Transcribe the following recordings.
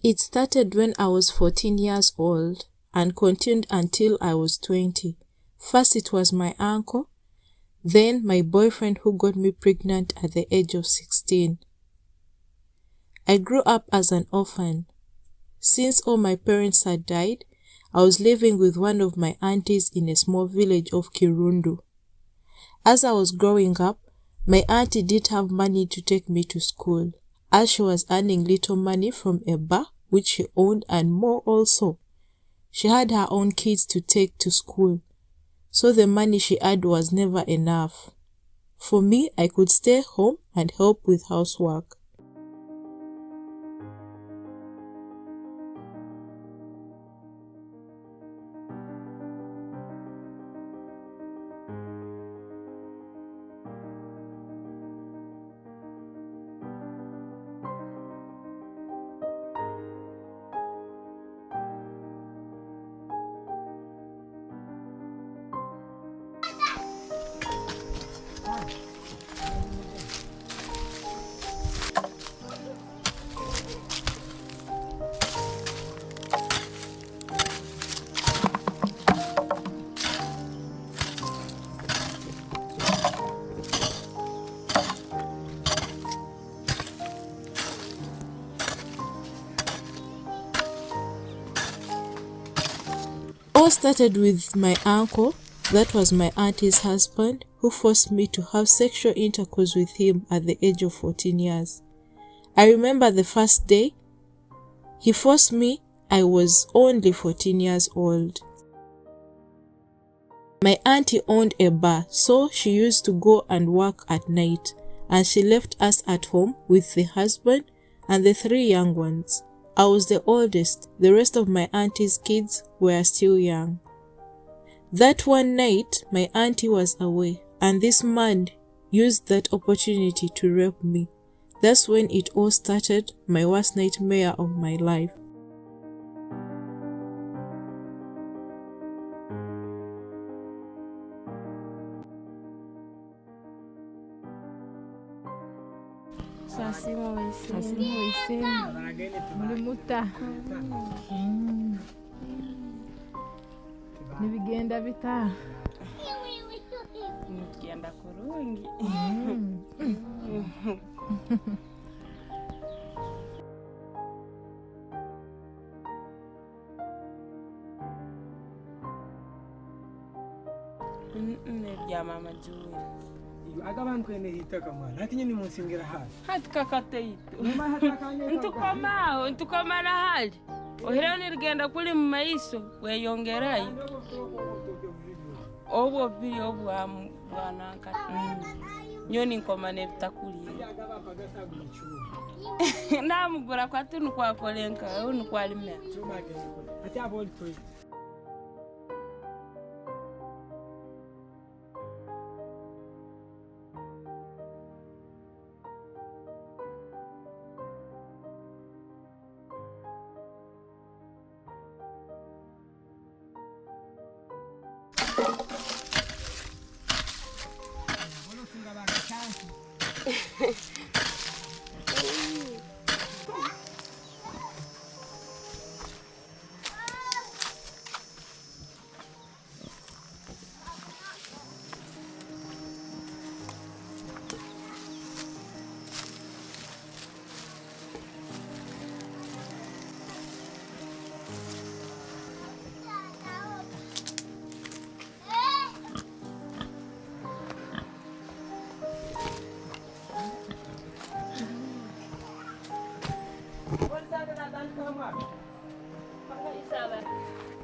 It started when I was 14 years old and continued until I was 20. First it was my uncle, then my boyfriend who got me pregnant at the age of 16. I grew up as an orphan. Since all my parents had died, I was living with one of my aunties in a small village of Kirundu. As I was growing up, my auntie did have money to take me to school, as she was earning little money from a bar which she owned and more also. She had her own kids to take to school, so the money she had was never enough. For me, I could stay home and help with housework. All started with my uncle, that was my auntie's husband, who forced me to have sexual intercourse with him at the age of 14 years. I remember the first day he forced me, I was only 14 years old. My auntie owned a bar, so she used to go and work at night, and she left us at home with the husband and the 3 young ones. I was the oldest, the rest of my auntie's kids were still young. That one night, my auntie was away, and this man used that opportunity to rape me. That's when it all started, my worst nightmare of my life. Nibigenda bita Nigenda kurungi ya mama juu agaban kwene hitaka mwana hatinye ni munsingira hali hatika kateito ntukomana hali ohera nirigenda kuli mu maiso weyongerayo obwo biri obwananka nyoni nkomane bitakuliye namugura kwatunu kwakolenka unu kwalimya ati aboli toyi.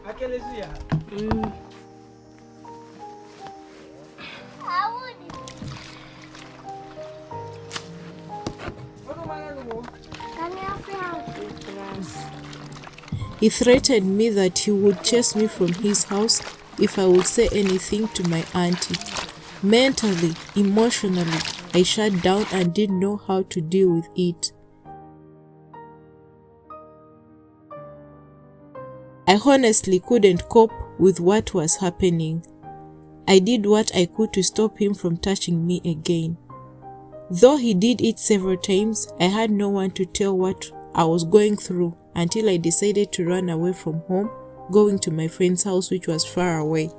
Akelezia. He threatened me that he would chase me from his house if I would say anything to my auntie. Mentally, emotionally, I shut down and didn't know how to deal with it. I honestly couldn't cope with what was happening. I did what I could to stop him from touching me again. Though he did it several times, I had no one to tell what I was going through until I decided to run away from home, going to my friend's house which was far away.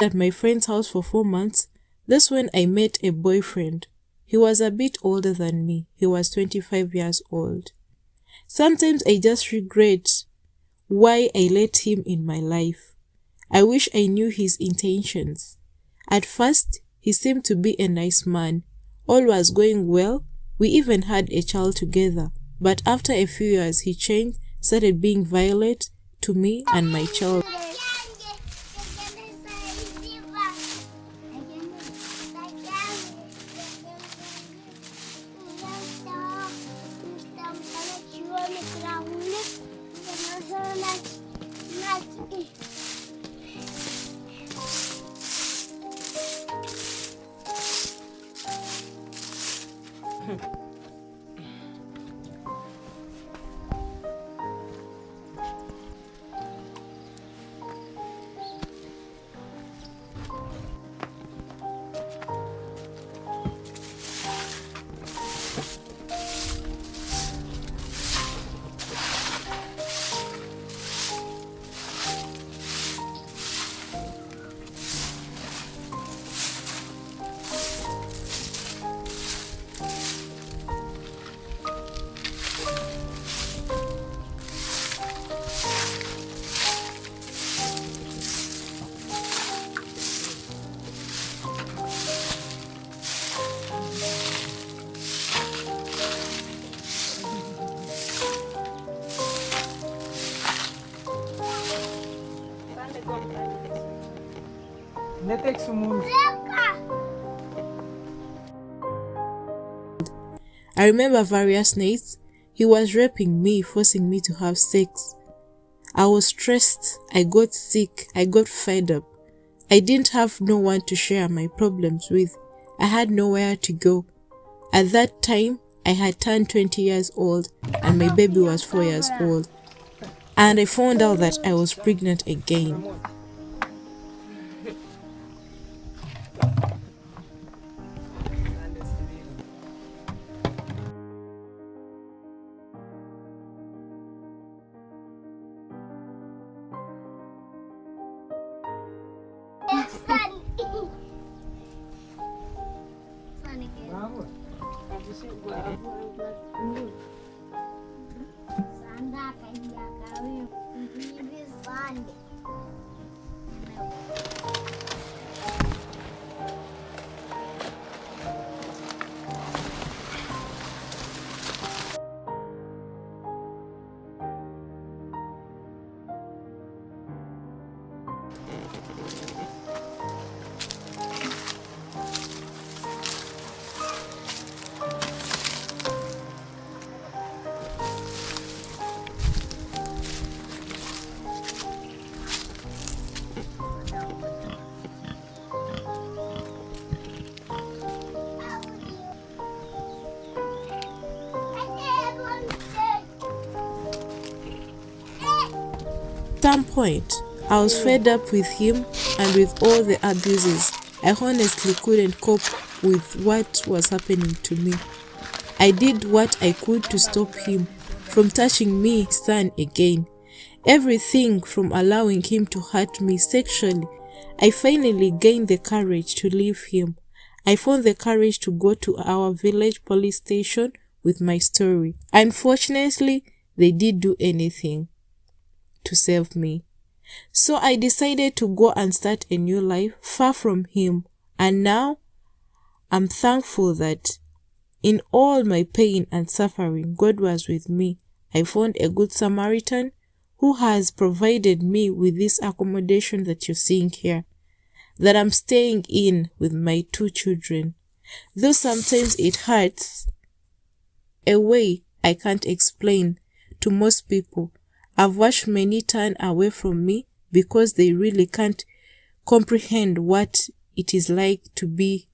At my friend's house for 4 months. That's when I met a boyfriend. He was a bit older than me. He was 25 years old. Sometimes I just regret why I let him in my life. I wish I knew his intentions. At first, he seemed to be a nice man. All was going well. We even had a child together. But after a few years, he changed, started being violent to me and my child. I remember various nights, he was raping me, forcing me to have sex. I was stressed, I got sick, I got fed up. I didn't have no one to share my problems with. I had nowhere to go. At that time, I had turned 20 years old and my baby was 4 years old. And I found out that I was pregnant again. At some point, I was fed up with him and with all the abuses. I honestly couldn't cope with what was happening to me. I did what I could to stop him from touching me, son, again. Everything from allowing him to hurt me sexually. I finally gained the courage to leave him. I found the courage to go to our village police station with my story. Unfortunately, they didn't do anything to save me. So I decided to go and start a new life far from him. And now, I'm thankful that in all my pain and suffering, God was with me. I found a good Samaritan who has provided me with this accommodation that you're seeing here, that I'm staying in with my 2 children. Though sometimes it hurts, a way I can't explain to most people. I've watched many turn away from me because they really can't comprehend what it is like to be